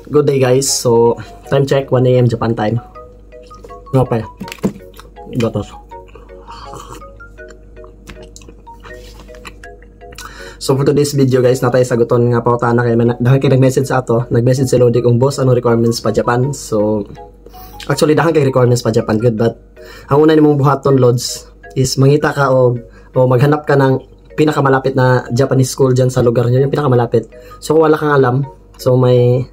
Good day guys. So, time check 1 AM Japan time. Okay. Gatos. So for today's video guys, natay saguton nga pauta na kay dahil kay nag-message sa ato, nag-message si Lodi kung boss ano requirements pa Japan. So actually dahil kay requirements pa Japan good, but ang una nimong buhaton Lods is mangita ka o maghanap ka ng pinakamalapit na Japanese school dyan sa lugar nyo, yung pinakamalapit. So kung wala kang alam, so may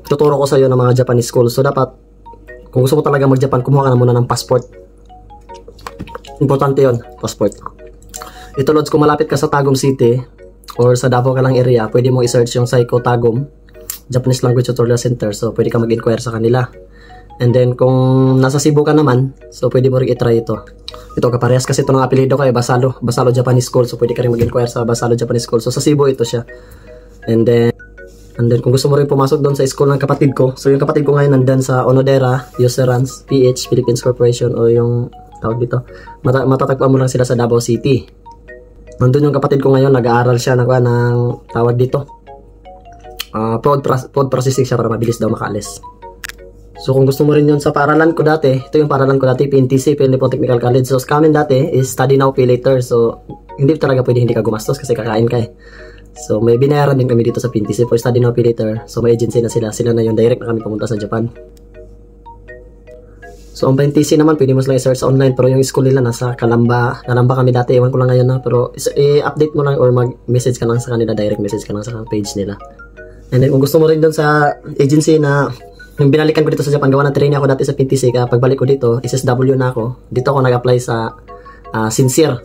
tuturo ko sa iyo ng mga Japanese school. So dapat kung gusto mo talaga mag-Japan, kumuha ka na muna ng passport. Importante 'yon, passport. Ito Lods, kung malapit ka sa Tagum City or sa Davao ka lang area, pwede mo i-search yung Saiko Tagum Japanese Language Tutorial Center. So pwede ka mag-inquire sa kanila. And then kung nasa Cebu ka naman, so pwede mo rin i-try ito. Ito kaparehas kasi ito ng apelido kay Basalo Japanese School. So pwede ka rin mag-inquire sa Basalo Japanese School. So sa Cebu ito siya. And then kung gusto mo rin pumasok doon sa school ng kapatid ko, so yung kapatid ko ngayon nandun sa Onodera, Userans, PH, Philippines Corporation, o yung tawag dito, matatagpuan mo lang sila sa Davao City. Nandun yung kapatid ko ngayon, nag-aaral siya ng tawag dito, food processing siya para mabilis daw makaalis. So kung gusto mo rin yun sa paaralan ko dati, ito yung paaralan ko dati, PNTC, Philippine Technical College. So sa amin dati is study now, pay later. So hindi talaga pwede hindi ka gumastos kasi kakain ka eh. So may binayaran din kami dito sa PNTC for study now, pay later. So may agency na sila na yung direct na kami pumunta sa Japan. So ang PNTC naman pwede mo lang i-search sa online, pero yung school nila nasa Calamba kami dati, ewan ko lang ngayon na, pero i-update mo lang or mag-message ka lang sa kanila, direct message ka lang sa page nila. And then kung gusto mo rin doon sa agency na yung binalikan ko dito sa Japan, gawa ng training ako dati sa PNTC, kaya pagbalik ko dito, SSW na ako. Dito ako nag-apply sa Sincere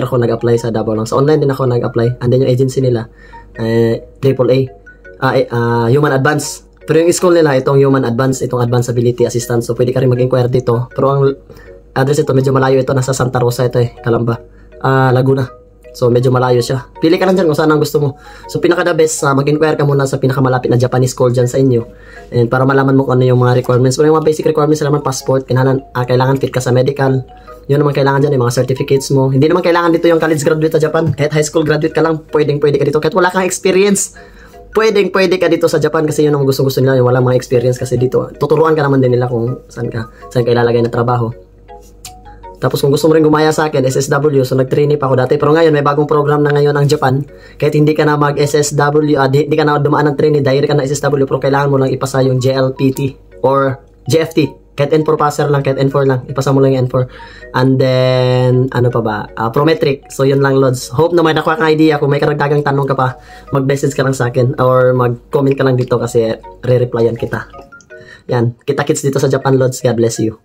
ako nag-apply sa Davao lang. So online din ako nag-apply. And then yung agency nila, AAA, Human Advance. Pero yung school nila, itong Human Advance, itong Advanced Ability Assistance. So pwede ka rin mag-inquire dito. Pero ang address ito, medyo malayo ito. Nasa Santa Rosa ito eh, Calamba, Laguna. So medyo malayo siya. Pili ka lang dyan kung saan ang gusto mo. So pinaka-the best, mag-inquire ka muna sa pinakamalapit na Japanese school dyan sa inyo. And para malaman mo kung ano yung mga requirements. Pero yung mga basic requirements naman, passport, kailangan fit ka sa medical. Yun naman kailangan dyan, yung mga certificates mo. Hindi naman kailangan dito yung college graduate sa Japan. Kahit high school graduate ka lang, pwede ka dito. Kahit wala kang experience, pwede ka dito sa Japan kasi yun ang gusto nila. Yung wala mga experience kasi dito. Tuturuan ka naman din nila kung saan ka ilalagay na trabaho. Tapos kung gusto mo rin gumaya sa akin, SSW, so nag-trainee pa ako dati. Pero ngayon, may bagong program na ngayon ang Japan. Kahit hindi ka na mag-SSW, hindi ka na dumaan ng trainee, direct ka na SSW, pero kailangan mo lang ipasa yung JLPT or JFT. Kahit N4 passer lang, kahit N4 lang, ipasa mo lang yung N4. And then, ano pa ba? Prometric. So yun lang Lods. Hope na may nakuha kang idea. Kung may karagdagang tanong ka pa, mag-message ka lang sa akin or mag-comment ka lang dito kasi re-replyan kita. Yan, kita-kits dito sa Japan Lods. God bless you.